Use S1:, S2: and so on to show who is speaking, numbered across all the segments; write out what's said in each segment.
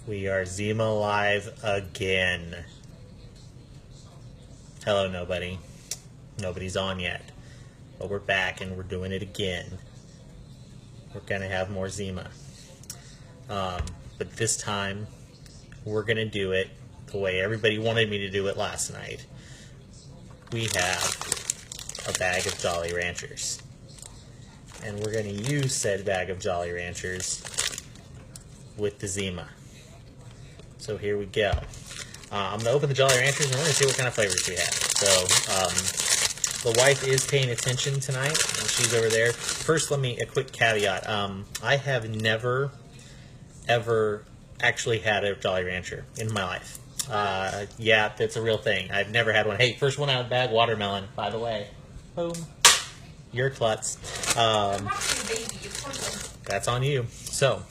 S1: We are Zima live again. Hello, nobody. Nobody's on yet. But we're back and we're doing it again. We're going to have more Zima. But this time, we're going to do it the way everybody wanted me to do it last night. We have a bag of Jolly Ranchers. And we're going to use said bag of Jolly Ranchers with the Zima. So here we go. I'm going to open the Jolly Ranchers and we're going to see what kind of flavors we have. So the wife is paying attention tonight, and she's over there. First, a quick caveat. I have never, ever actually had a Jolly Rancher in my life. Yeah, that's a real thing. I've never had one. Hey, first one out of the bag, watermelon, by the way. Boom. Your klutz. That's on you. So,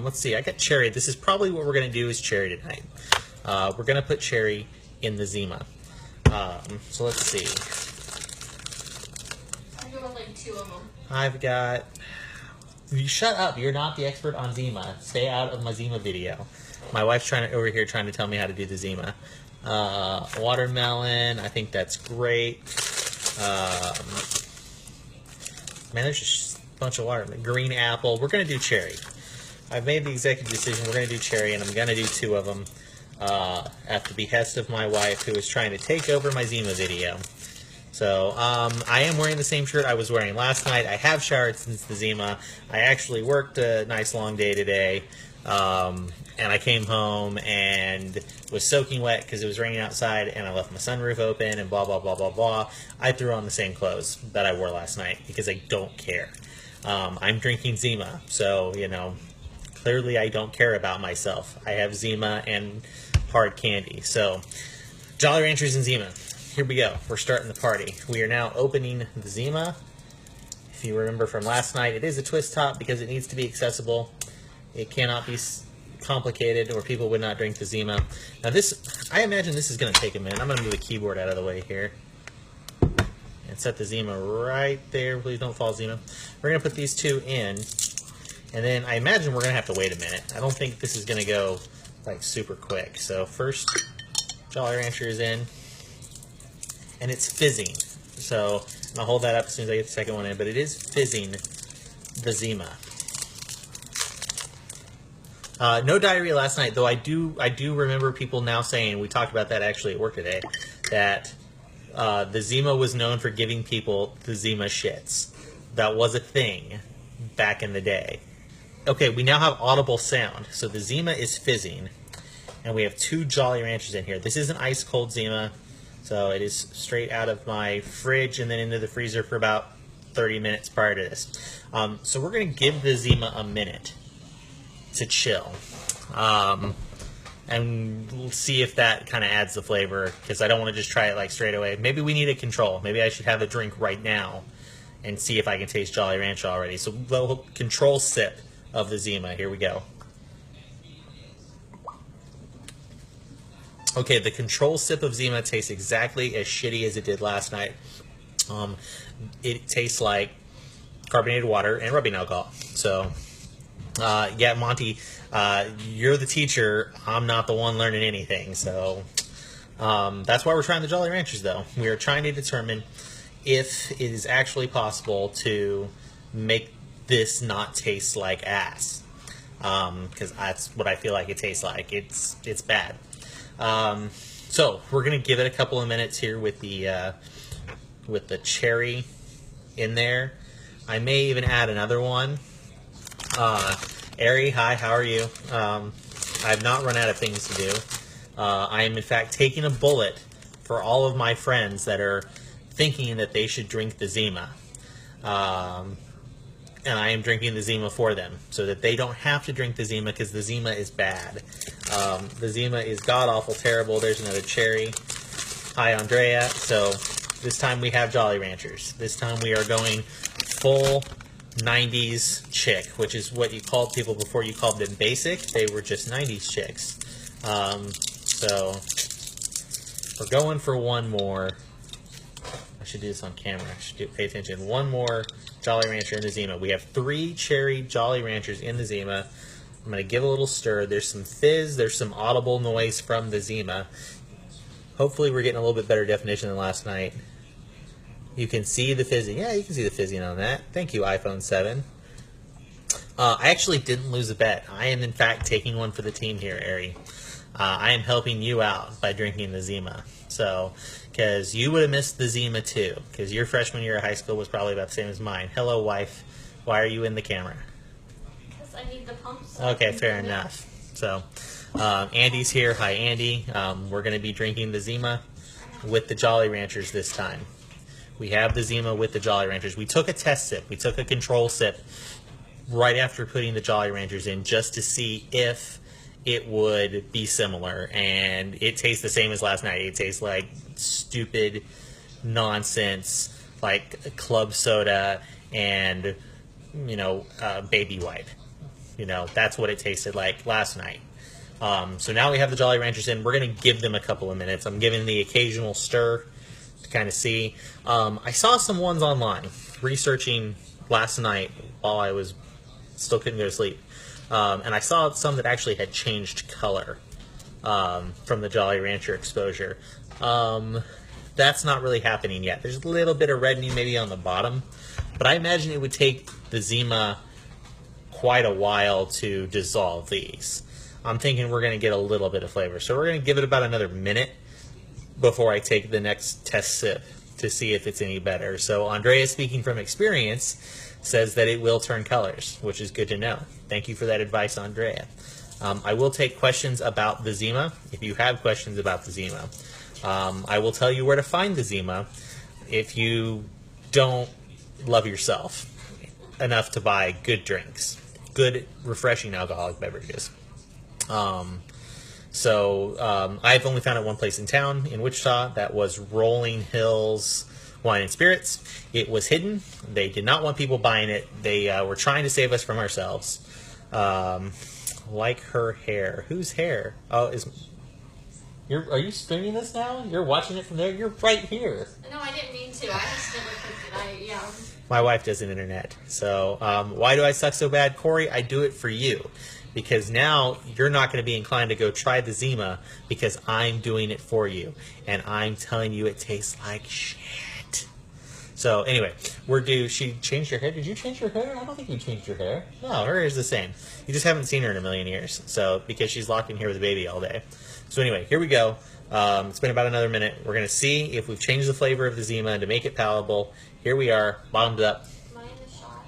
S1: let's see. I got cherry. This is probably what we're going to do is cherry tonight. We're going to put cherry in the Zima. So let's see.
S2: I got like 2 of them.
S1: I've got... You shut up. You're not the expert on Zima. Stay out of my Zima video. My wife's over here trying to tell me how to do the Zima. Watermelon. I think that's great. Man, there's just a bunch of watermelon. Green apple. We're going to do cherry. I've made the executive decision. We're going to do cherry, and I'm going to do 2 of them at the behest of my wife, who is trying to take over my Zima video. So, I am wearing the same shirt I was wearing last night. I have showered since the Zima. I actually worked a nice long day today, and I came home and was soaking wet because it was raining outside, and I left my sunroof open, and blah, blah, blah, blah, blah. I threw on the same clothes that I wore last night because I don't care. I'm drinking Zima, so, you know, clearly I don't care about myself. I have Zima and hard candy. So, Jolly Ranchers and Zima. Here we go. We're starting the party. We are now opening the Zima. If you remember from last night, it is a twist top because it needs to be accessible. It cannot be complicated or people would not drink the Zima. Now this, I imagine this is going to take a minute. I'm going to move the keyboard out of the way here and set the Zima right there. Please don't fall, Zima. We're going to put these 2 in, and then I imagine we're going to have to wait a minute. I don't think this is going to go like super quick. So first, Jolly Rancher is in. And it's fizzing. So I'll hold that up as soon as I get the second one in, but it is fizzing the Zima. No diarrhea last night, though I do remember people now saying, we talked about that actually at work today, that the Zima was known for giving people the Zima shits. That was a thing back in the day. Okay, we now have audible sound. So the Zima is fizzing, and we have 2 Jolly Ranchers in here. This is an ice cold Zima. So it is straight out of my fridge and then into the freezer for about 30 minutes prior to this. So we're going to give the Zima a minute to chill. And we'll see if that kind of adds the flavor, because I don't want to just try it like straight away. Maybe we need a control. Maybe I should have a drink right now and see if I can taste Jolly Rancher already. So the control sip of the Zima. Here we go. Okay, the control sip of Zima tastes exactly as shitty as it did last night. It tastes like carbonated water and rubbing alcohol. So, yeah, Monty, you're the teacher. I'm not the one learning anything. So, that's why we're trying the Jolly Ranchers, though. We are trying to determine if it is actually possible to make this not taste like ass. Because that's what I feel like it tastes like. It's bad. So we're gonna give it a couple of minutes here with the cherry in there. I may even add another one. Ari, hi, how are you? I've not run out of things to do. I am in fact taking a bullet for all of my friends that are thinking that they should drink the Zima. And I am drinking the Zima for them, so that they don't have to drink the Zima, because the Zima is bad. The Zima is god-awful terrible. There's another cherry. Hi, Andrea. So this time we have Jolly Ranchers. This time we are going full 90s chick, which is what you called people before you called them basic. They were just 90s chicks. So we're going for one more. I should do this on camera. I should pay attention. One more Jolly Rancher in the Zima. We have 3 cherry Jolly Ranchers in the Zima. I'm going to give a little stir. There's some fizz. There's some audible noise from the Zima. Hopefully we're getting a little bit better definition than last night. You can see the fizzing. Yeah, you can see the fizzing on that. Thank you, iPhone 7. I actually didn't lose a bet. I am, in fact, taking one for the team here, Ari. I am helping you out by drinking the Zima. So, because you would have missed the Zima too, because your freshman year of high school was probably about the same as mine. Hello, wife. Why are you in the camera?
S2: Because I need the pumps.
S1: Okay, fair enough. So, Andy's here. Hi, Andy. We're going to be drinking the Zima with the Jolly Ranchers this time. We have the Zima with the Jolly Ranchers. We took a test sip. We took a control sip right after putting the Jolly Ranchers in just to see if it would be similar, and it tastes the same as last night. It tastes like stupid nonsense, like club soda and, baby wipe. That's what it tasted like last night. So now we have the Jolly Ranchers in. We're going to give them a couple of minutes. I'm giving the occasional stir to kind of see. I saw some ones online researching last night while I was still couldn't go to sleep. And I saw some that actually had changed color from the Jolly Rancher exposure. That's not really happening yet. There's a little bit of reddening maybe on the bottom, but I imagine it would take the Zima quite a while to dissolve these. I'm thinking we're going to get a little bit of flavor. So we're going to give it about another minute before I take the next test sip to see if it's any better. So Andrea, speaking from experience, says that it will turn colors, which is good to know. Thank you for that advice, Andrea. I will take questions about the Zima. If you have questions about the Zima, I will tell you where to find the Zima if you don't love yourself enough to buy good drinks, good, refreshing alcoholic beverages. I've only found it one place in town, in Wichita. That was Rolling Hills Wine and Spirits. It was hidden. They did not want people buying it. They were trying to save us from ourselves. Like her hair. Whose hair? Oh, are you streaming this now? You're watching it from there? You're right here.
S2: No, I didn't mean to. I just never clicked it.
S1: My wife does an internet. So why do I suck so bad, Corey? I do it for you. Because now you're not going to be inclined to go try the Zima because I'm doing it for you. And I'm telling you it tastes like shit. So anyway, she changed her hair. Did you change your hair? I don't think you changed your hair. No, her hair's the same. You just haven't seen her in a million years. So because she's locked in here with a baby all day. So anyway, here we go. It's been about another minute. We're going to see if we've changed the flavor of the Zima to make it palatable. Here we are, bottomed up.
S2: Mine is shot.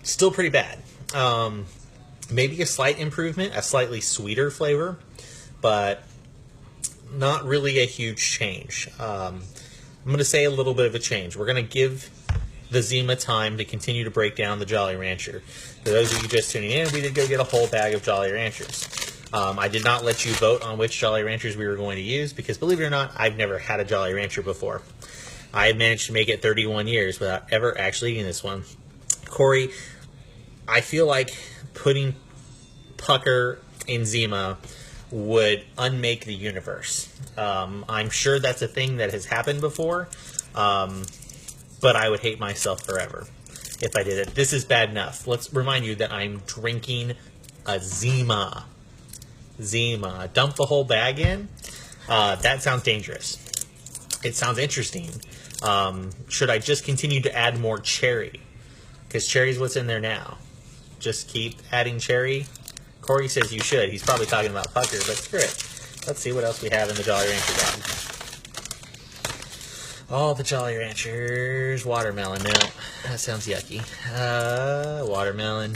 S1: Still pretty bad. Maybe a slight improvement, a slightly sweeter flavor, but not really a huge change. I'm going to say a little bit of a change. We're going to give the Zima time to continue to break down the Jolly Rancher. For those of you just tuning in, we did go get a whole bag of Jolly Ranchers. I did not let you vote on which Jolly Ranchers we were going to use because, believe it or not, I've never had a Jolly Rancher before. I managed to make it 31 years without ever actually eating this one. Corey, I feel like putting pucker in Zima would unmake the universe. I'm sure that's a thing that has happened before, but I would hate myself forever if I did it. This is bad enough. Let's remind you that I'm drinking a Zima. Zima. Dump the whole bag in? That sounds dangerous. It sounds interesting. Should I just continue to add more cherry? Because cherry's what's in there now. Just keep adding cherry? Corey says you should. He's probably talking about pucker, but screw it. Let's see what else we have in the Jolly Rancher bag. All the Jolly Ranchers. Watermelon. No, that sounds yucky. Watermelon.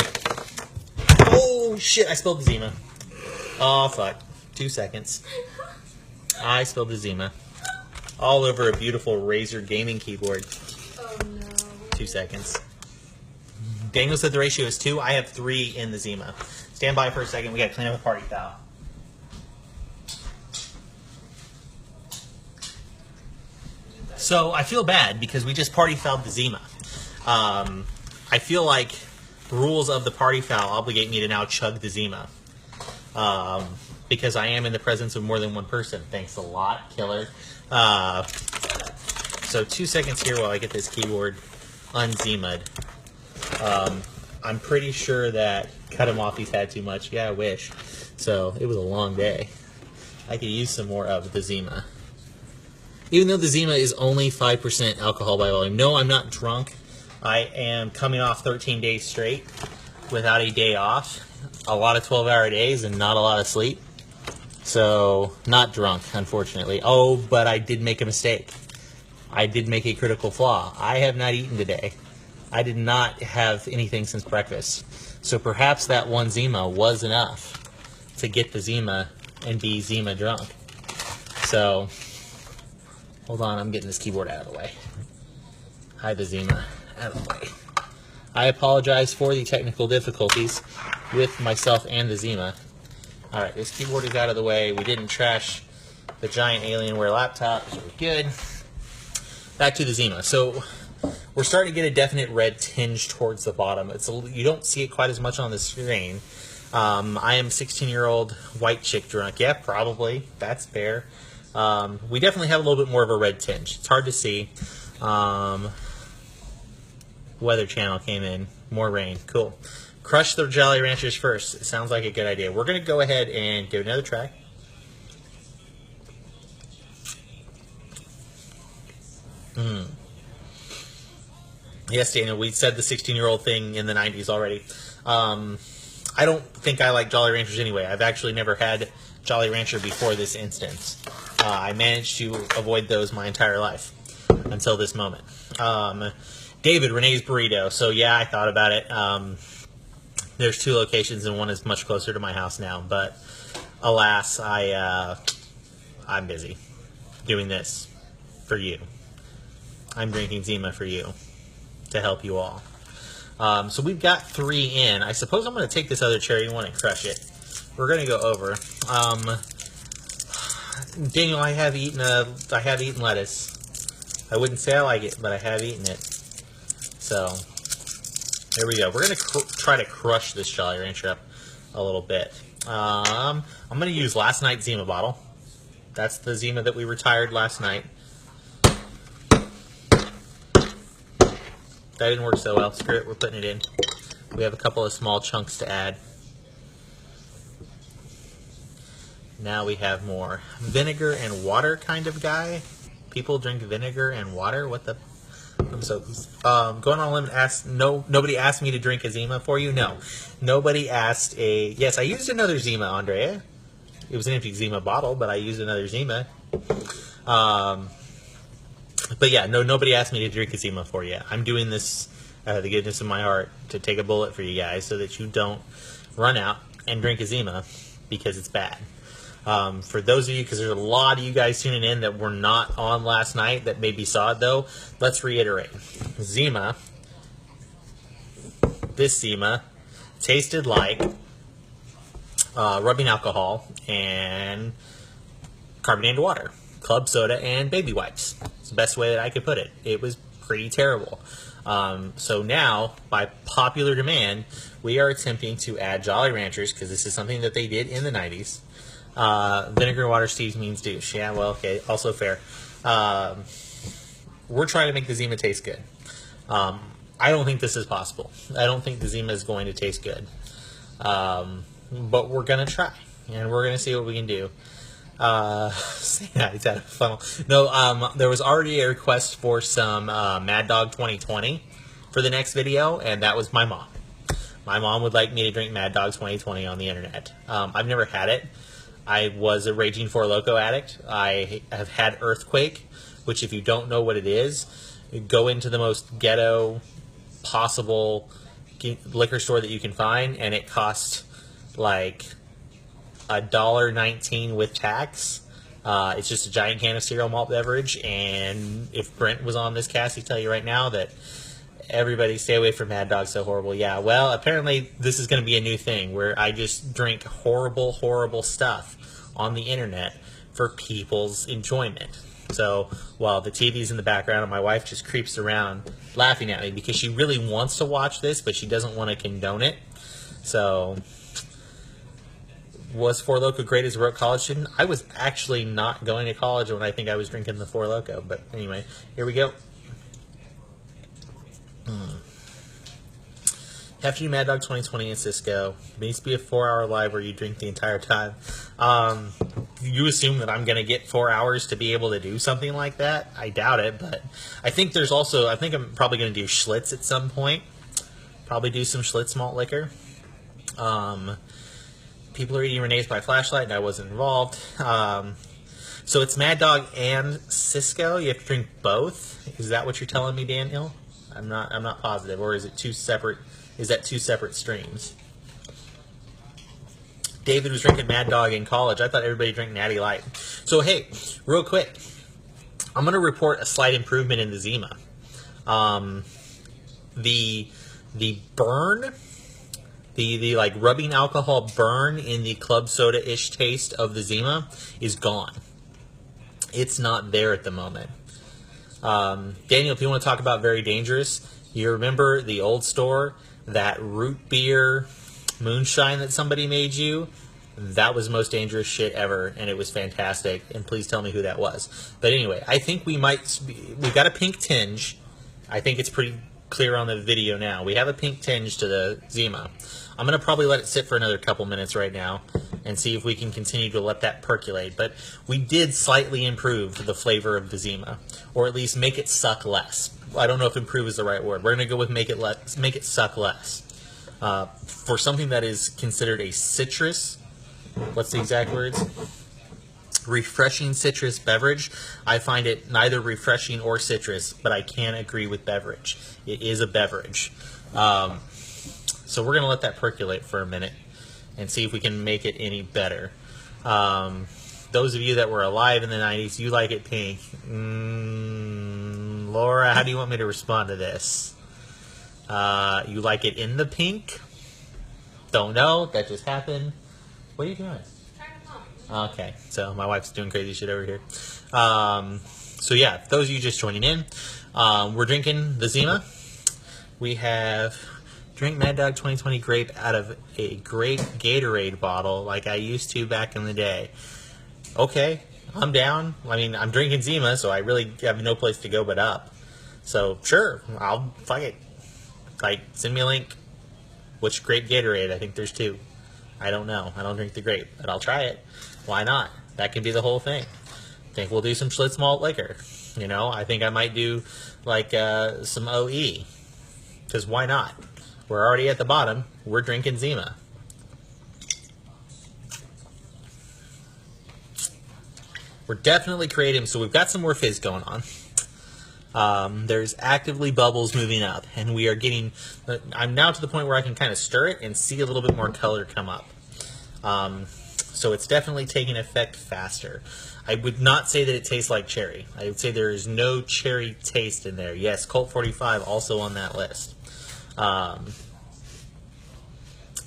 S1: Oh, shit. I spilled the Zima. Oh, fuck. 2 seconds. I spilled the Zima. All over a beautiful Razer gaming keyboard.
S2: Oh, no.
S1: 2 seconds. Daniel said the ratio is 2. I have 3 in the Zima. Stand by for a second. We got to clean up a party foul. So I feel bad because we just party fouled the Zima. I feel like the rules of the party foul obligate me to now chug the Zima. Because I am in the presence of more than one person. Thanks a lot, killer. So 2 seconds here while I get this keyboard unzimaed. I'm pretty sure that cut him off, he's had too much. Yeah, I wish. So it was a long day. I could use some more of the Zima. Even though the Zima is only 5% alcohol by volume. No, I'm not drunk. I am coming off 13 days straight without a day off. A lot of 12-hour days and not a lot of sleep. So, not drunk, unfortunately. Oh, but I did make a mistake. I did make a critical flaw. I have not eaten today. I did not have anything since breakfast. So perhaps that one Zima was enough to get the Zima and be Zima drunk. So, hold on, I'm getting this keyboard out of the way. Hide the Zima out of the way. I apologize for the technical difficulties with myself and the Zima. Alright, this keyboard is out of the way. We didn't trash the giant Alienware laptop, so we're good. Back to the Zima. So, we're starting to get a definite red tinge towards the bottom. You don't see it quite as much on the screen. I am 16-year-old white chick drunk. Yeah, probably. That's fair. We definitely have a little bit more of a red tinge. It's hard to see. Weather Channel came in. More rain. Cool. Crush the Jolly Ranchers first. It sounds like a good idea. We're going to go ahead and give it another try. Yes, Daniel, we said the 16-year-old thing in the 90s already. I don't think I like Jolly Ranchers anyway. I've actually never had Jolly Rancher before this instance. I managed to avoid those my entire life until this moment. David, Renee's Burrito. So, yeah, I thought about it. There's 2 locations, and one is much closer to my house now. But, alas, I'm busy doing this for you. I'm drinking Zima for you to help you all. So we've got 3 in. I suppose I'm going to take this other cherry one and crush it. We're going to go over. Daniel, I have eaten lettuce. I wouldn't say I like it, but I have eaten it. So there we go. We're going to try to crush this Jolly Rancher up a little bit. I'm going to use last night's Zima bottle. That's the Zima that we retired last night. That didn't work so well. Screw it, we're putting it in. We have a couple of small chunks to add. Now we have more vinegar and water kind of guy. People drink vinegar and water? What the? I'm so going on a limb. Nobody asked me to drink a Zima for you. No, nobody asked a. Yes, I used another Zima, Andrea. It was an empty Zima bottle, but I used another Zima. But yeah, nobody asked me to drink a Zima for you. I'm doing this out of the goodness of my heart to take a bullet for you guys so that you don't run out and drink a Zima because it's bad. For those of you, because there's a lot of you guys tuning in that were not on last night that maybe saw it though, let's reiterate. Zima, this Zima, tasted like rubbing alcohol and carbonated water, club soda, and baby wipes. It's the best way that I could put it. It was pretty terrible. So now, by popular demand, we are attempting to add Jolly Ranchers, because this is something that they did in the 90s. Vinegar and water, Steve means douche. Yeah, well, okay, also fair. We're trying to make the Zima taste good. I don't think this is possible. I don't think the Zima is going to taste good. But we're going to try, and we're going to see what we can do. Yeah, it's out of funnel. No, there was already a request for some Mad Dog 2020 for the next video, and that was my mom. My mom would like me to drink Mad Dog 2020 on the internet. I've never had it. I was a raging Four Loko addict. I have had Earthquake, which if you don't know what it is, go into the most ghetto possible liquor store that you can find, and it costs like $1.19 with tax. It's just a giant can of cereal malt beverage, and if Brent was on this cast, he'd tell you right now that everybody stay away from Mad Dog, so horrible. Yeah, well, apparently this is going to be a new thing where I just drink horrible, horrible stuff on the internet for people's enjoyment. So while the TV's in the background and my wife just creeps around laughing at me because she really wants to watch this, but she doesn't want to condone it. So, was Four Loko great as a broke college student? I was actually not going to college when I think I was drinking the Four Loko. But anyway, here we go. Have to do Mad Dog 2020 in Cisco. It needs to be a 4-hour live where you drink the entire time. You assume that I'm going to get 4 hours to be able to do something like that? I doubt it, but I think there's also, I think I'm probably going to do Schlitz at some point. Probably do some Schlitz malt liquor. People are eating Renee's by flashlight, and I wasn't involved. So it's Mad Dog and Cisco. You have to drink both. Is that what you're telling me, Daniel? I'm not positive. Or is it two separate? Is that two separate streams? David was drinking Mad Dog in college. I thought everybody drank Natty Light. So hey, real quick, I'm going to report a slight improvement in the Zima. The burn, the like rubbing alcohol burn in the club soda-ish taste of the Zima is gone. It's not there at the moment. Daniel, if you want to talk about very dangerous, you remember the old store, that root beer moonshine that somebody made you? That was the most dangerous shit ever, and it was fantastic. And please tell me who that was. But anyway, I think we've got a pink tinge. I think it's pretty clear on the video now. We have a pink tinge to the Zima. I'm going to probably let it sit for another couple minutes right now and see if we can continue to let that percolate. But we did slightly improve the flavor of the Zima, or at least make it suck less. I don't know if improve is the right word. We're going to go with make it suck less. For something that is considered a citrus, what's the exact words? Refreshing citrus beverage. I find it neither refreshing or citrus, but I can agree with beverage. It is a beverage. So we're going to let that percolate for a minute and see if we can make it any better. Those of you that were alive in the 90s, you like it pink. Laura, how do you want me to respond to this? You like it in the pink? Don't know. That just happened. What are you doing? Okay, so my wife's doing crazy shit over here. So yeah, those of you just joining in, we're drinking the Zima. We have drink Mad Dog 2020 grape out of a grape Gatorade bottle like I used to back in the day. Okay, I'm down. I mean, I'm drinking Zima, so I really have no place to go but up. So sure, I'll fuck it. Like, send me a link. Which grape Gatorade? I think there's two. I don't know. I don't drink the grape, but I'll try it. Why not? That can be the whole thing. I think we'll do some Schlitz malt liquor. You know, I think I might do like some OE. Because why not? We're already at the bottom. We're drinking Zima. We're definitely creating, so we've got some more fizz going on. There's actively bubbles moving up, and we are getting, I'm now to the point where I can kind of stir it and see a little bit more color come up. So it's definitely taking effect faster. I would not say that it tastes like cherry. I would say there is no cherry taste in there. Yes, Colt 45 also on that list.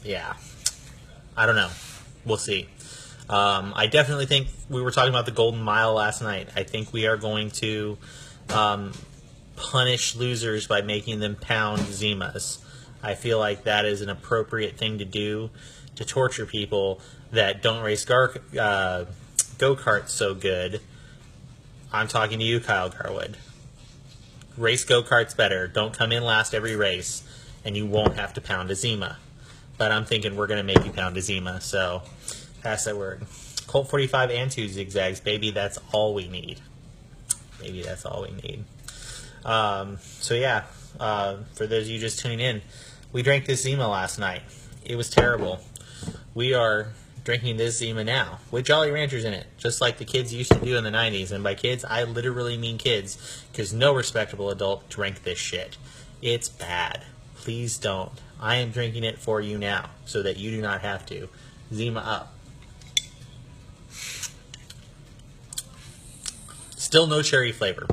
S1: Yeah, I don't know. We'll see. I definitely think we were talking about the Golden Mile last night. I think we are going to punish losers by making them pound Zimas. I feel like that is an appropriate thing to do to torture people that don't race go-karts so good. I'm talking to you, Kyle Garwood. Race go-karts better. Don't come in last every race, and you won't have to pound a Zima. But I'm thinking we're going to make you pound a Zima, so pass that word. Colt 45 and 2 zigzags, baby, that's all we need. Baby, that's all we need. So yeah, for those of you just tuning in, we drank this Zima last night. It was terrible. We are drinking this Zima now with Jolly Ranchers in it, just like the kids used to do in the 90s. And by kids, I literally mean kids, because no respectable adult drank this shit. It's bad. Please don't. I am drinking it for you now, so that you do not have to. Zima up. Still no cherry flavor.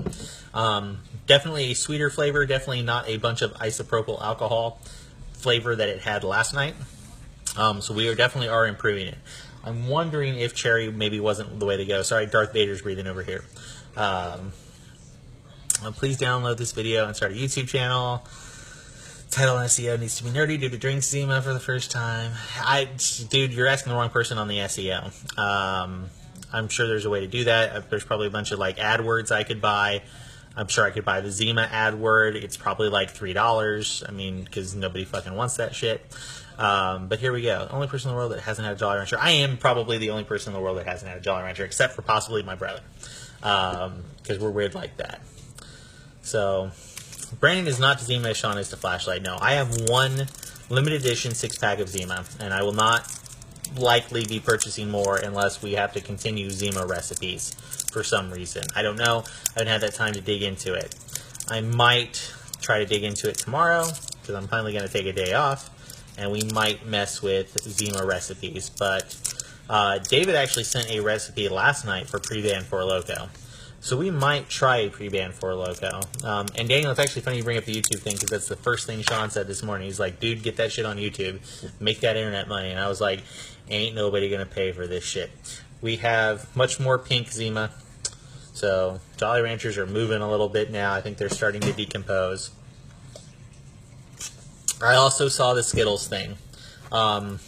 S1: Definitely a sweeter flavor, definitely not a bunch of isopropyl alcohol flavor that it had last night. So we definitely are improving it. I'm wondering if cherry maybe wasn't the way to go. Sorry, Darth Vader's breathing over here. Please download this video and start a YouTube channel. Title and SEO needs to be nerdy due to drink Zima for the first time. Dude, you're asking the wrong person on the SEO. I'm sure there's a way to do that. There's probably a bunch of like AdWords I could buy. I'm sure I could buy the Zima AdWord. It's probably like $3. I mean, because nobody fucking wants that shit. But here we go. Only person in the world that hasn't had a Jolly Rancher. I am probably the only person in the world that hasn't had a Jolly Rancher, except for possibly my brother. Because we're weird like that. So, Brandon is not to Zima as Sean is to Flashlight. No, I have one limited edition 6-pack of Zima, and I will not likely be purchasing more unless we have to continue Zima recipes for some reason. I don't know. I haven't had that time to dig into it. I might try to dig into it tomorrow, because I'm finally going to take a day off, and we might mess with Zima recipes. But David actually sent a recipe last night for pre-ban Four Loko. So we might try a pre-ban Four Loko. And Daniel, it's actually funny you bring up the YouTube thing, because that's the first thing Sean said this morning. He's like, dude, get that shit on YouTube. Make that internet money. And I was like, ain't nobody going to pay for this shit. We have much more pink Zima. So Jolly Ranchers are moving a little bit now. I think they're starting to decompose. I also saw the Skittles thing. Are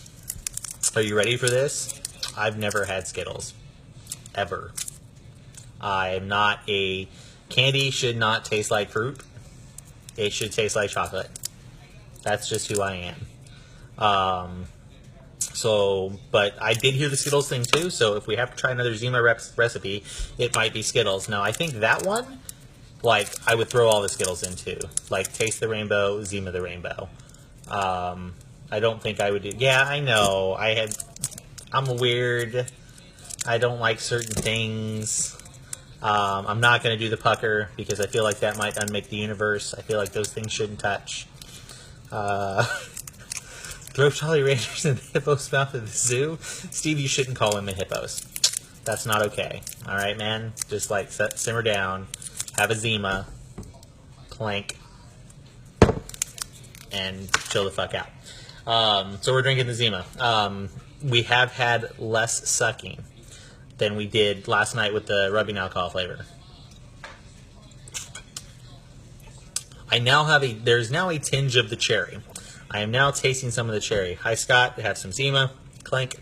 S1: you ready for this? I've never had Skittles. Ever. I am not a... Candy should not taste like fruit. It should taste like chocolate. That's just who I am. But I did hear the Skittles thing too, so if we have to try another Zima recipe, it might be Skittles. Now, I think that one, like, I would throw all the Skittles into. Like, Taste the Rainbow, Zima the Rainbow. I don't think I would do... Yeah, I know. I'm weird. I don't like certain things. I'm not going to do the pucker, because I feel like that might unmake the universe. I feel like those things shouldn't touch. Throw Jolly Ranchers in the hippo's mouth at the zoo? Steve, you shouldn't call women hippos. That's not okay. Alright, man? Just, like, simmer down. Have a Zima. Clank. And chill the fuck out. So we're drinking the Zima. We have had less sucking than we did last night with the rubbing alcohol flavor. There's now a tinge of the cherry. I am now tasting some of the cherry. Hi, Scott. We have some Zima. Clank.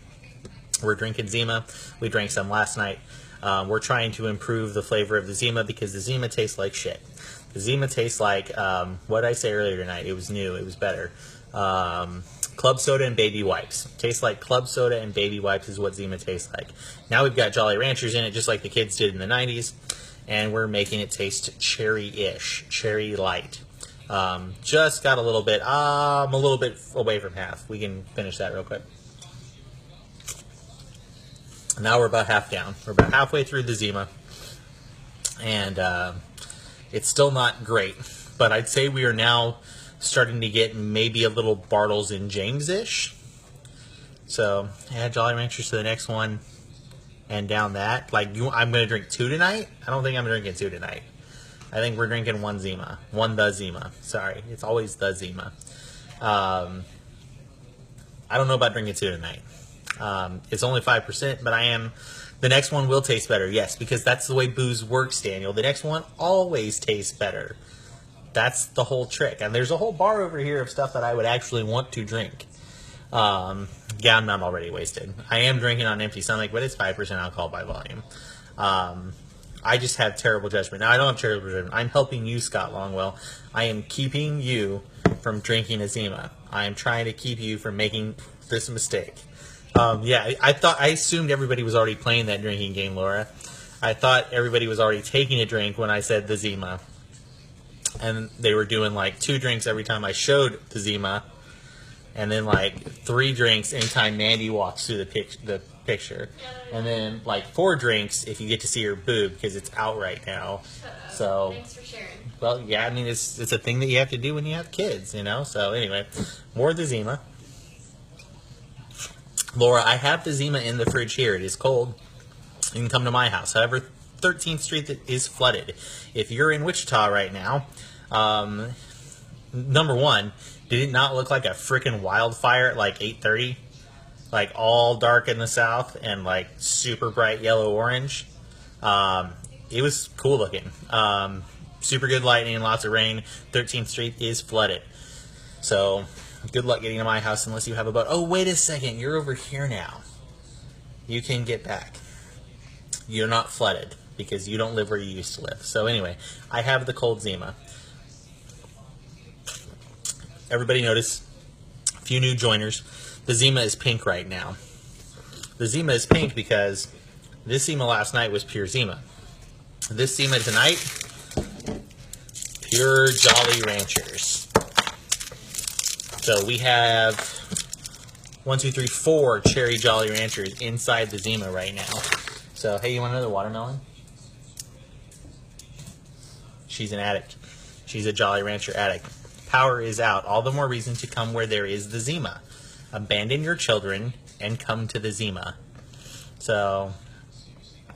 S1: We're drinking Zima. We drank some last night. We're trying to improve the flavor of the Zima, because the Zima tastes like shit. The Zima tastes like, what did I say earlier tonight? It was new. It was better. Club soda and baby wipes. Tastes like club soda and baby wipes is what Zima tastes like. Now we've got Jolly Ranchers in it, just like the kids did in the 90s. And we're making it taste cherry-ish. Cherry light. Just got a little bit, I'm a little bit away from half. We can finish that real quick. Now we're about half down. We're about halfway through the Zima. And it's still not great. But I'd say we are now starting to get maybe a little Bartles and James-ish. So, add Jolly Ranchers to the next one. And down that. Like, I'm going to drink 2 tonight? I don't think I'm drinking 2 tonight. I think we're drinking one Zima. The Zima. Sorry. It's always the Zima. I don't know about drinking 2 tonight. It's only 5%, but the next one will taste better. Yes, because that's the way booze works, Daniel. The next one always tastes better. That's the whole trick. And there's a whole bar over here of stuff that I would actually want to drink. Yeah, I'm not already wasted. I am drinking on empty stomach, but it's 5% alcohol by volume. I just have terrible judgment. Now, I don't have terrible judgment. I'm helping you, Scott Longwell. I am keeping you from drinking a Zima. I am trying to keep you from making this mistake. Yeah, I assumed everybody was already playing that drinking game, Laura. I thought everybody was already taking a drink when I said the Zima. And they were doing like 2 drinks every time I showed the Zima. And then like 3 drinks anytime Mandy walks through the picture. And then like 4 drinks if you get to see her boob, because it's out right now. So
S2: thanks for sharing.
S1: Well, yeah, I mean it's a thing that you have to do when you have kids, you know. So anyway, more of the Zima. Laura, I have the Zima in the fridge here. It is cold. You can come to my house. However, 13th Street is flooded. If you're in Wichita right now, number one, did it not look like a freaking wildfire at like 8:30? Like all dark in the south and like super bright yellow orange. It was cool looking. Super good lightning, lots of rain. 13th Street is flooded. So good luck getting to my house unless you have a boat. Oh, wait a second. You're over here now. You can get back. You're not flooded. because you don't live where you used to live. So anyway, I have the cold Zima. Everybody notice, a few new joiners. The Zima is pink right now. The Zima is pink because this Zima last night was pure Zima. This Zima tonight, pure Jolly Ranchers. So we have 4 cherry Jolly Ranchers inside the Zima right now. So, hey, you want another watermelon? She's an addict. She's a Jolly Rancher addict. Power is out. All the more reason to come where there is the Zima. Abandon your children and come to the Zima. So,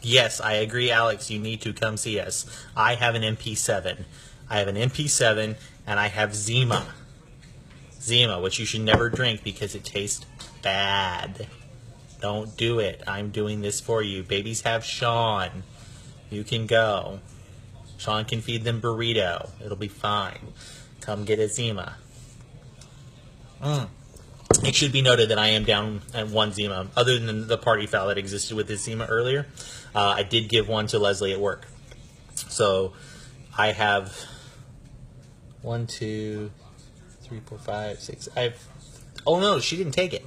S1: yes, I agree, Alex, you need to come see us. I have an MP7. I have an MP7 and I have Zima. Zima, which you should never drink because it tastes bad. Don't do it. I'm doing this for you. Babies have Sean. You can go. Sean can feed them burrito. It'll be fine. Come get a Zima. It should be noted that I am down at 1 Zima. Other than the party foul that existed with this Zima earlier, I did give one to Leslie at work. So I have 1, 2, 3, 4, 5, 6. Oh no, she didn't take it.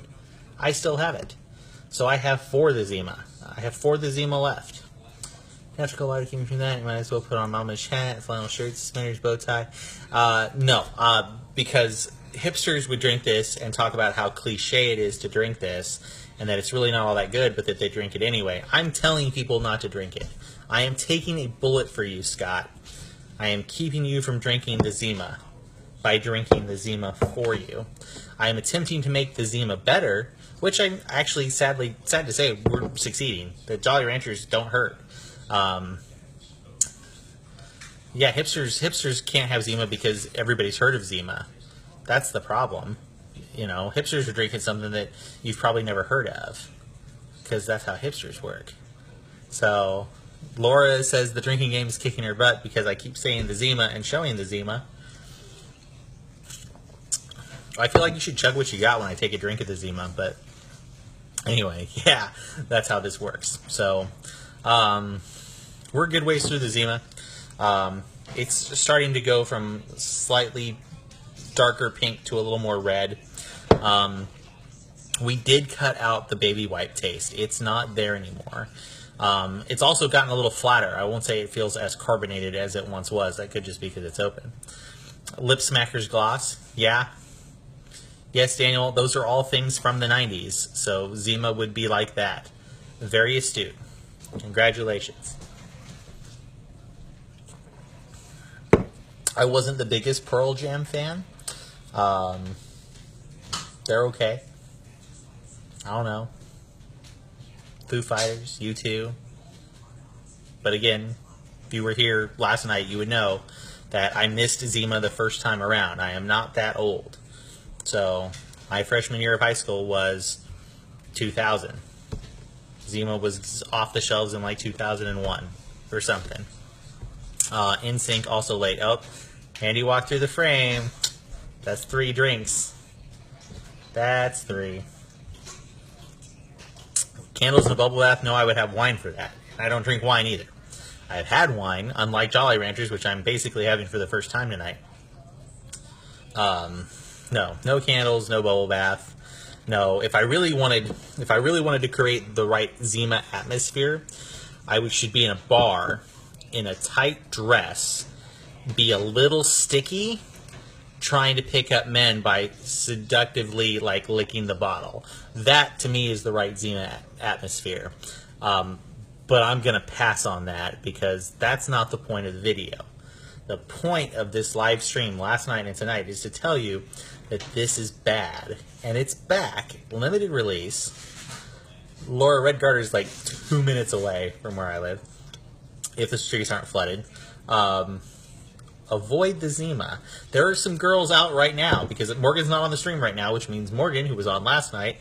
S1: I still have it. So I have 4 the Zima. I have 4 the Zima left. Theatrical lighter came from that. You might as well put on Mama's hat, flannel shirts, suspenders, bow tie. No, because hipsters would drink this and talk about how cliche it is to drink this and that it's really not all that good, but that they drink it anyway. I'm telling people not to drink it. I am taking a bullet for you, Scott. I am keeping you from drinking the Zima by drinking the Zima for you. I am attempting to make the Zima better, which I'm actually sad to say we're succeeding. The Jolly Ranchers don't hurt. Yeah, hipsters can't have Zima because everybody's heard of Zima. That's the problem. You know, hipsters are drinking something that you've probably never heard of because that's how hipsters work. So Laura says the drinking game is kicking her butt because I keep saying the Zima and showing the Zima. I feel like you should chug what you got when I take a drink of the Zima, but anyway, yeah, that's how this works. So we're a good ways through the Zima. It's starting to go from slightly darker pink to a little more red. We did cut out the baby wipe taste. It's not there anymore. It's also gotten a little flatter. I won't say it feels as carbonated as it once was. That could just be because it's open. Lip Smackers gloss. Yeah. Yes, Daniel, those are all things from the 90s. So Zima would be like that. Very astute. Congratulations. I wasn't the biggest Pearl Jam fan. They're okay. I don't know. Foo Fighters, U2. But again, if you were here last night, you would know that I missed Zima the first time around. I am not that old. So my freshman year of high school was 2000. Zima was off the shelves in like 2001 or something. NSYNC also late. Oh, Andy walked through the frame. That's 3 drinks. That's 3. Candles and a bubble bath? No, I would have wine for that. I don't drink wine either. I've had wine, unlike Jolly Ranchers, which I'm basically having for the first time tonight. No candles, no bubble bath. No, if I really wanted to create the right Zima atmosphere, I should be in a bar, in a tight dress, be a little sticky, trying to pick up men by seductively like licking the bottle. That to me is the right Zima atmosphere. But I'm gonna pass on that because that's not the point of the video. The point of this live stream last night and tonight is to tell you that this is bad. And it's back. Limited release. Laura Red Garter is like 2 minutes away from where I live. If the streets aren't flooded. Avoid the Zima. There are some girls out right now because Morgan's not on the stream right now, which means Morgan, who was on last night,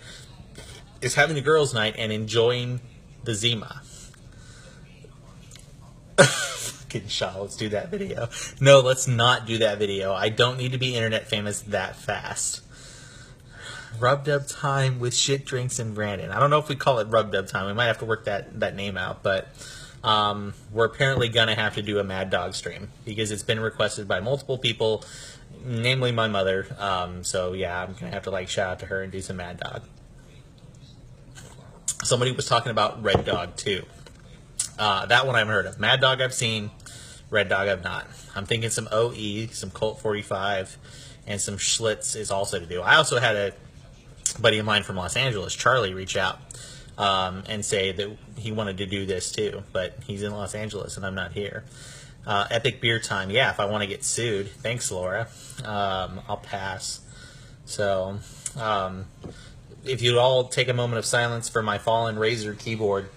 S1: is having a girls' night and enjoying the Zima. Fucking Shaw, let's do that video. No, let's not do that video. I don't need to be internet famous that fast. Rub-dub time with shit drinks and Brandon. I don't know if we call it rub-dub time. We might have to work that name out, but we're apparently going to have to do a Mad Dog stream because it's been requested by multiple people, namely my mother. So yeah, I'm going to have to like shout out to her and do some Mad Dog. Somebody was talking about Red Dog too. That one I've heard of. Mad Dog I've seen. Red Dog I've not. I'm thinking some OE, some Colt 45, and some Schlitz is also to do. I also had a buddy of mine from Los Angeles, Charlie, reach out and say that he wanted to do this too, but he's in Los Angeles and I'm not here. Epic Beer Time. Yeah, if I want to get sued. Thanks, Laura. I'll pass. So, if you'd all take a moment of silence for my fallen Razer keyboard.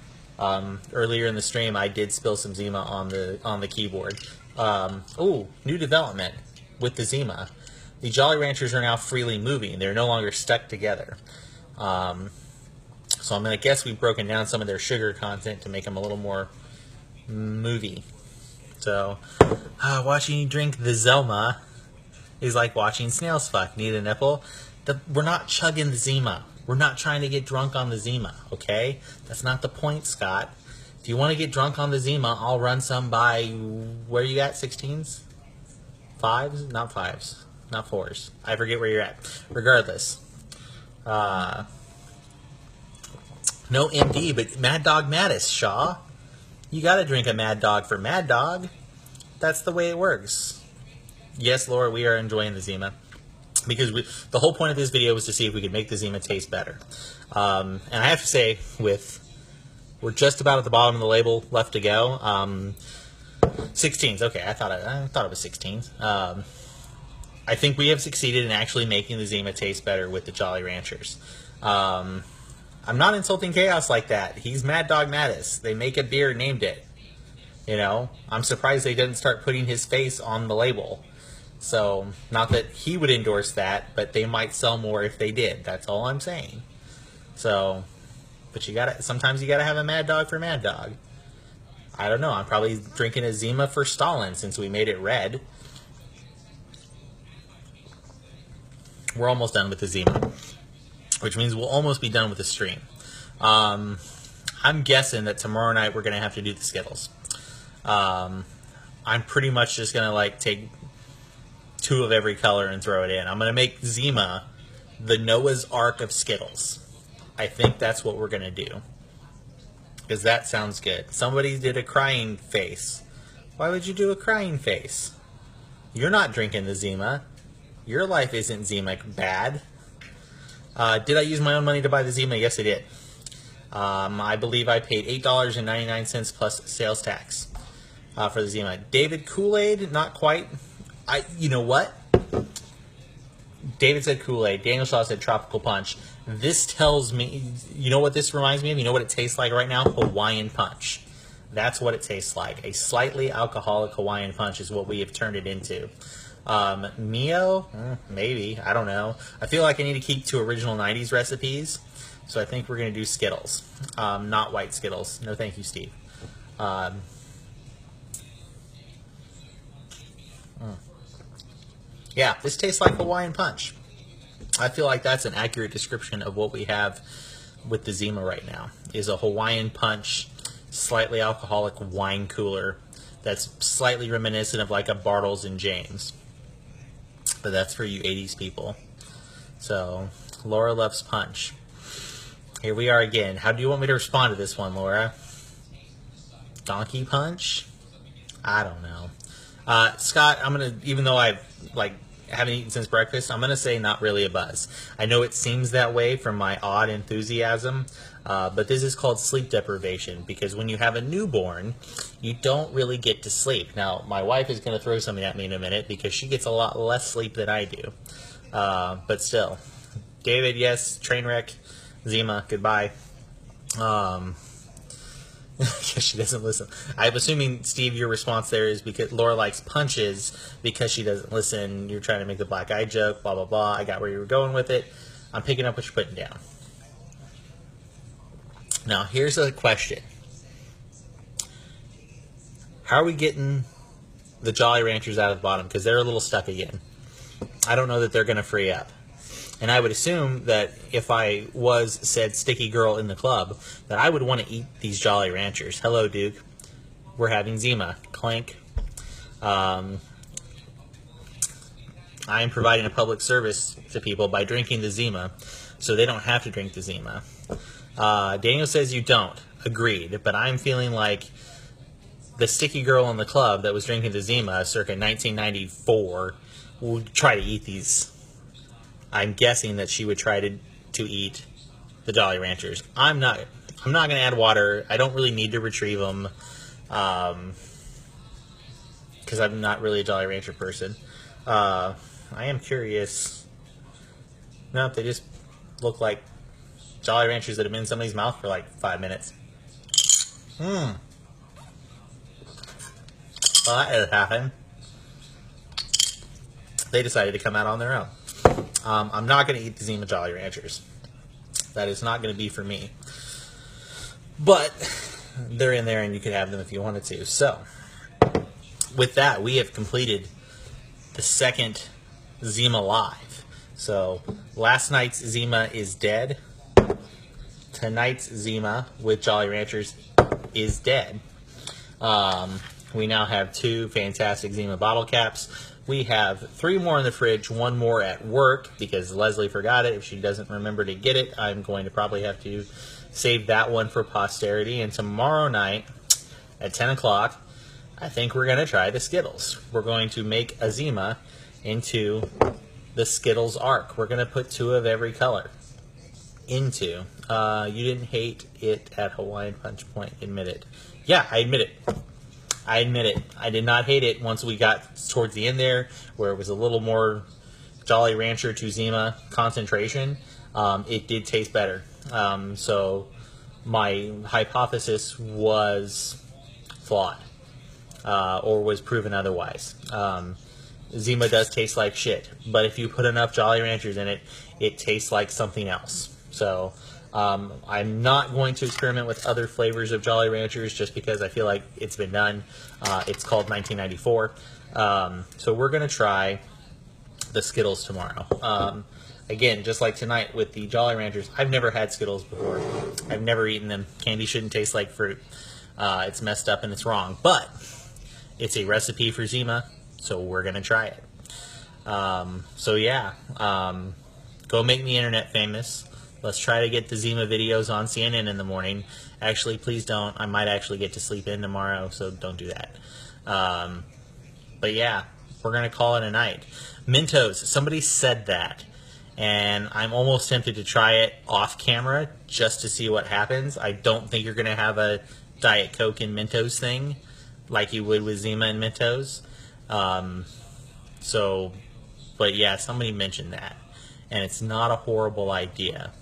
S1: Earlier in the stream, I did spill some Zima on the keyboard. Oh, new development with the Zima. The Jolly Ranchers are now freely moving. They're no longer stuck together. So I'm going to guess we've broken down some of their sugar content to make them a little more movie. So, watching you drink the Zoma is like watching snails fuck. Need a nipple? We're not chugging the Zima. We're not trying to get drunk on the Zima, okay? That's not the point, Scott. If you want to get drunk on the Zima, I'll run some by, where you at, 16s? 5s? Not 5s. Not 4s. I forget where you're at. Regardless. No MD, but Mad Dog Mattis, Shaw. You gotta drink a Mad Dog for Mad Dog. That's the way it works. Yes, Laura, we are enjoying the Zima. Because the whole point of this video was to see if we could make the Zima taste better. And I have to say, we're just about at the bottom of the label, left to go. 16s, okay, I thought it was 16s. I think we have succeeded in actually making the Zima taste better with the Jolly Ranchers. I'm not insulting Chaos like that. He's Mad Dog Mattis. They make a beer named it. You know, I'm surprised they didn't start putting his face on the label. So, not that he would endorse that, but they might sell more if they did. That's all I'm saying. So, but sometimes you gotta have a Mad Dog for Mad Dog. I don't know, I'm probably drinking a Zima for Stalin since we made it red. We're almost done with the Zima, which means we'll almost be done with the stream. I'm guessing that tomorrow night we're gonna have to do the Skittles. I'm pretty much just gonna like take 2 of every color and throw it in. I'm going to make Zima the Noah's Ark of Skittles. I think that's what we're going to do. Because that sounds good. Somebody did a crying face. Why would you do a crying face? You're not drinking the Zima. Your life isn't Zima bad. Did I use my own money to buy the Zima? Yes, I did. I believe I paid $8.99 plus sales tax for the Zima. David Kool-Aid, not quite. You know what? David said Kool-Aid. Daniel Shaw said Tropical Punch. This tells me, you know what this reminds me of? You know what it tastes like right now? Hawaiian Punch. That's what it tastes like. A slightly alcoholic Hawaiian Punch is what we have turned it into. Mio? Maybe. I don't know. I feel like I need to keep to original 90s recipes. So I think we're going to do Skittles. Not white Skittles. No thank you, Steve. Yeah, this tastes like Hawaiian Punch. I feel like that's an accurate description of what we have with the Zima right now, is a Hawaiian Punch, slightly alcoholic wine cooler that's slightly reminiscent of like a Bartles and James. But that's for you 80s people. So, Laura loves Punch. Here we are again. How do you want me to respond to this one, Laura? Donkey Punch? I don't know. Scott, I'm going to, even though I've haven't eaten since breakfast, I'm going to say not really a buzz. I know it seems that way from my odd enthusiasm, but this is called sleep deprivation, because when you have a newborn, you don't really get to sleep. Now, my wife is going to throw something at me in a minute because she gets a lot less sleep than I do. But still. David, yes. Trainwreck. Zima, goodbye. Because she doesn't listen. I'm assuming, Steve, your response there is because Laura likes punches because she doesn't listen. You're trying to make the black eye joke, blah, blah, blah. I got where you were going with it. I'm picking up what you're putting down. Now, here's a question. How are we getting the Jolly Ranchers out of the bottom? Because they're a little stuck again. I don't know that they're going to free up. And I would assume that if I was said sticky girl in the club, that I would want to eat these Jolly Ranchers. Hello, Duke. we're having Zima. Clink. I am providing a public service to people by drinking the Zima, so they don't have to drink the Zima. Daniel says you don't. Agreed. But I'm feeling like the sticky girl in the club that was drinking the Zima circa 1994 would try to eat these. I'm guessing that she would try to eat the Jolly Ranchers. I'm not going to add water. I don't really need to retrieve them because I'm not really a Jolly Rancher person. I am curious. No, they just look like Jolly Ranchers that have been in somebody's mouth for like 5 minutes. Well, that had happened. They decided to come out on their own. I'm not going to eat the Zima Jolly Ranchers. That is not going to be for me. But they're in there and you could have them if you wanted to. So, with that, we have completed the second Zima live. So, last night's Zima is dead. Tonight's Zima with Jolly Ranchers is dead. We now have 2 fantastic Zima bottle caps. We have 3 more in the fridge, 1 more at work because Leslie forgot it. If she doesn't remember to get it, I'm going to probably have to save that one for posterity. And tomorrow night at 10 o'clock, I think we're going to try the Skittles. We're going to make a Zima into the Skittles arc. We're going to put 2 of every color into. You didn't hate it at Hawaiian Punch Point, admit it. Yeah, I admit it. I admit it. I did not hate it once we got towards the end there, where it was a little more Jolly Rancher to Zima concentration. It did taste better. So my hypothesis was flawed, or was proven otherwise. Zima does taste like shit, but if you put enough Jolly Ranchers in it, it tastes like something else. So I'm not going to experiment with other flavors of Jolly Ranchers just because I feel like it's been done. It's called 1994. So we're going to try the Skittles tomorrow. Again, just like tonight with the Jolly Ranchers, I've never had Skittles before. I've never eaten them. Candy shouldn't taste like fruit. It's messed up and it's wrong. But it's a recipe for Zima, so we're going to try it. So yeah, go make me internet famous. Let's try to get the Zima videos on CNN in the morning. Actually, please don't. I might actually get to sleep in tomorrow, so don't do that. But yeah, we're going to call it a night. Mentos, somebody said that, and I'm almost tempted to try it off camera just to see what happens. I don't think you're going to have a Diet Coke and Mentos thing like you would with Zima and Mentos. But yeah, somebody mentioned that, and it's not a horrible idea.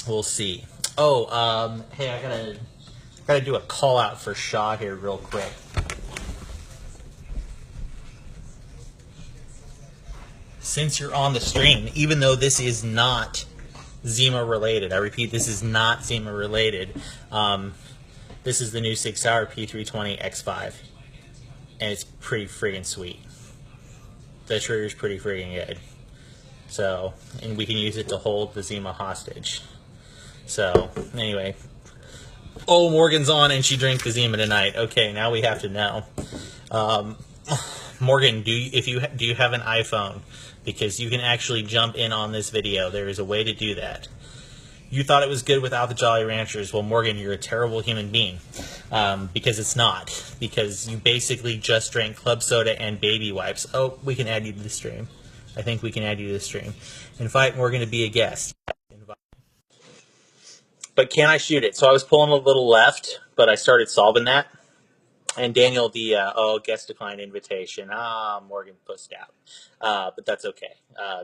S1: We'll see. Oh, hey, I gotta do a call out for Shaw here real quick. Since you're on the stream, even though this is not Zima related, I repeat, this is not Zima related. This is the new 6-hour P320 X5, and it's pretty friggin' sweet. The trigger's pretty friggin' good. So, and we can use it to hold the Zima hostage. So, anyway. Oh, Morgan's on and she drank the Zima tonight. Okay, now we have to know. Morgan, do you have an iPhone? Because you can actually jump in on this video. There is a way to do that. You thought it was good without the Jolly Ranchers. Well, Morgan, you're a terrible human being. Because it's not. Because you basically just drank club soda and baby wipes. Oh, we can add you to the stream. I think we can add you to the stream. Invite Morgan to be a guest. But can I shoot it? So I was pulling a little left, but I started solving that. And Daniel, guest declined invitation. Morgan pussed out. But that's okay.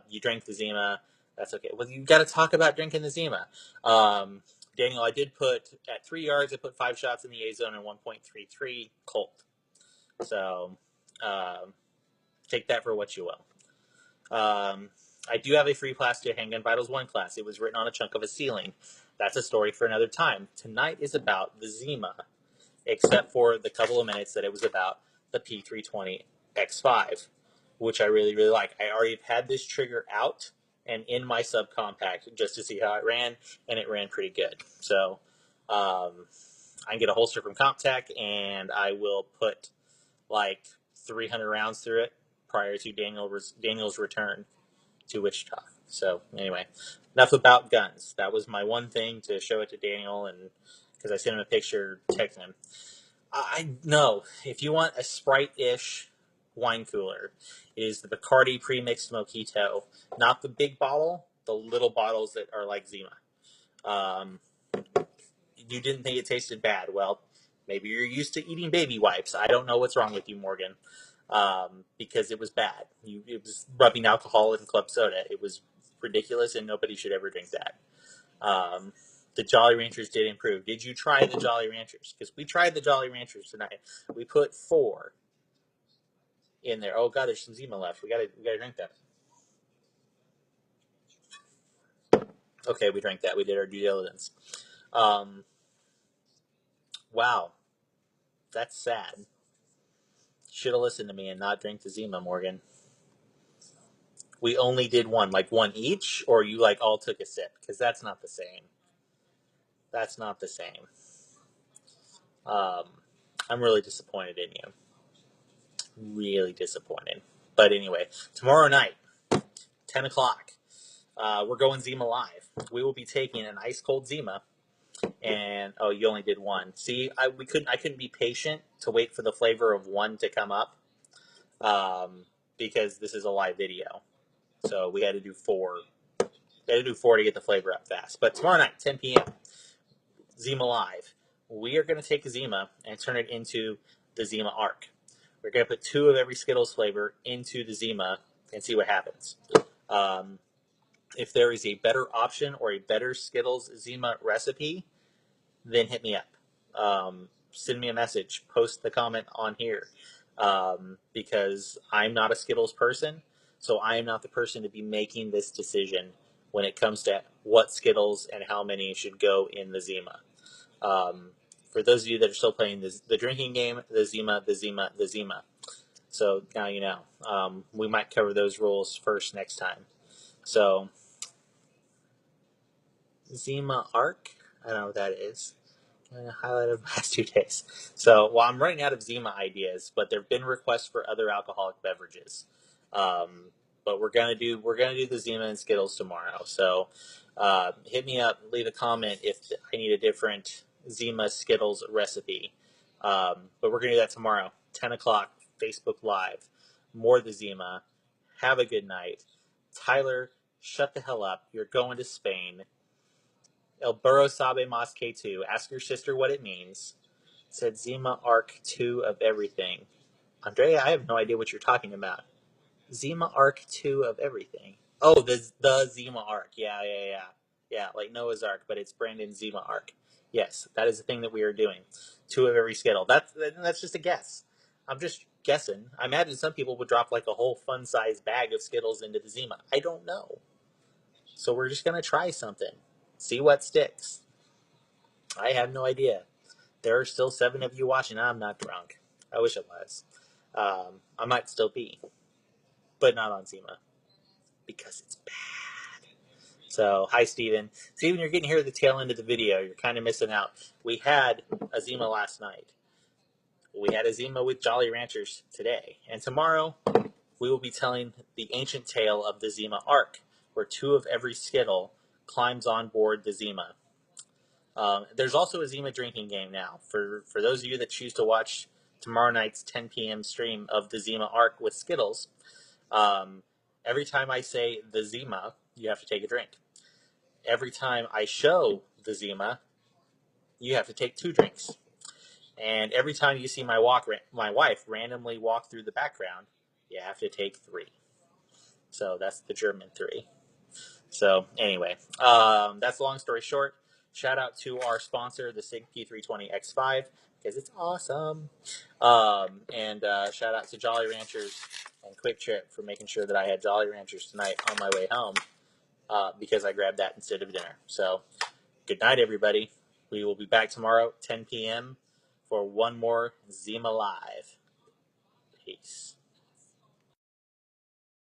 S1: You drank the Zima. That's okay. Well, you've got to talk about drinking the Zima. Daniel, I did put, at 3 yards, I put 5 shots in the A zone and 1.33 Colt. So, take that for what you will. I do have a free plastic Handgun Vitals 1 class. It was written on a chunk of a ceiling. That's a story for another time. Tonight is about the Zima, except for the couple of minutes that it was about the P320 X5, which I really, really like. I already had this trigger out and in my subcompact just to see how it ran, and it ran pretty good. So, I can get a holster from CompTech, and I will put like 300 rounds through it prior to Daniel's return to Wichita. So anyway, enough about guns. That was my one thing to show it to Daniel, and because I sent him a picture, texting him. I know if you want a Sprite-ish wine cooler, it is the Bacardi pre-mixed mojito, not the big bottle, the little bottles that are like Zima. You didn't think it tasted bad. Well, maybe you're used to eating baby wipes. I don't know what's wrong with you, Morgan, because it was bad. It was rubbing alcohol in club soda. It was ridiculous, and nobody should ever drink that. The Jolly Ranchers did improve. Did you try the Jolly Ranchers? Because we tried the Jolly Ranchers tonight. We put 4 in there. Oh God, there's some Zima left. We gotta drink that. Okay, we drank that. We did our due diligence. Wow, that's sad. Should have listened to me and not drink the Zima, Morgan. We only did one, like one each, or you like all took a sip? Because that's not the same. That's not the same. I'm really disappointed in you. Really disappointed. But anyway, tomorrow night, 10 o'clock, we're going Zima live. We will be taking an ice cold Zima. And oh, you only did one. See, I couldn't be patient to wait for the flavor of one to come up, because this is a live video. So we had to do 4. We had to do 4 to get the flavor up fast. But tomorrow night, 10 p.m., Zima live. We are going to take a Zima and turn it into the Zima Arc. We're going to put 2 of every Skittles flavor into the Zima and see what happens. If there is a better option or a better Skittles Zima recipe, then hit me up. Send me a message. Post the comment on here. Because I'm not a Skittles person, so I am not the person to be making this decision when it comes to what Skittles and how many should go in the Zima. For those of you that are still playing the drinking game, the Zima. So now you know. We might cover those rules first next time. So, Zima Arc, I don't know what that is. Highlight of the past 2 days. So, well, I'm running out of Zima ideas, but there have been requests for other alcoholic beverages. But we're gonna do the Zima and Skittles tomorrow. So, hit me up, leave a comment if I need a different Zima Skittles recipe. But we're gonna do that tomorrow, 10 o'clock, Facebook Live. More the Zima. Have a good night, Tyler. Shut the hell up. You're going to Spain. El Burro Sabe Mas K2. Ask your sister what it means. It said Zima Arc 2 of everything. Andrea, I have no idea what you're talking about. Zima Arc 2 of everything. Oh, the Zima Arc. Yeah. Yeah, like Noah's Ark, but it's Brandon's Zima Arc. Yes, that is the thing that we are doing. 2 of every Skittle. That's just a guess. I'm just guessing. I imagine some people would drop like a whole fun-sized bag of Skittles into the Zima. I don't know. So we're just going to try something. See what sticks. I have no idea. There are still 7 of you watching. I'm not drunk. I wish I was. I might still be. But not on Zima. Because it's bad. So, hi, Steven. Steven, you're getting here at the tail end of the video. You're kind of missing out. We had a Zima last night. We had a Zima with Jolly Ranchers today. And tomorrow, we will be telling the ancient tale of the Zima Arc, where 2 of every Skittle climbs on board the Zima. There's also a Zima drinking game now. For those of you that choose to watch tomorrow night's 10 p.m. stream of the Zima Arc with Skittles, every time I say the Zima, you have to take a drink. Every time I show the Zima, you have to take 2 drinks. And every time you see my wife randomly walk through the background, you have to take 3. So that's the German 3. So anyway, that's long story short. Shout out to our sponsor, the SIG P320X5, because it's awesome. And shout out to Jolly Ranchers and Quick Trip for making sure that I had Jolly Ranchers tonight on my way home, because I grabbed that instead of dinner. So good night, everybody. We will be back tomorrow, 10 p.m. for one more Zima Live. Peace.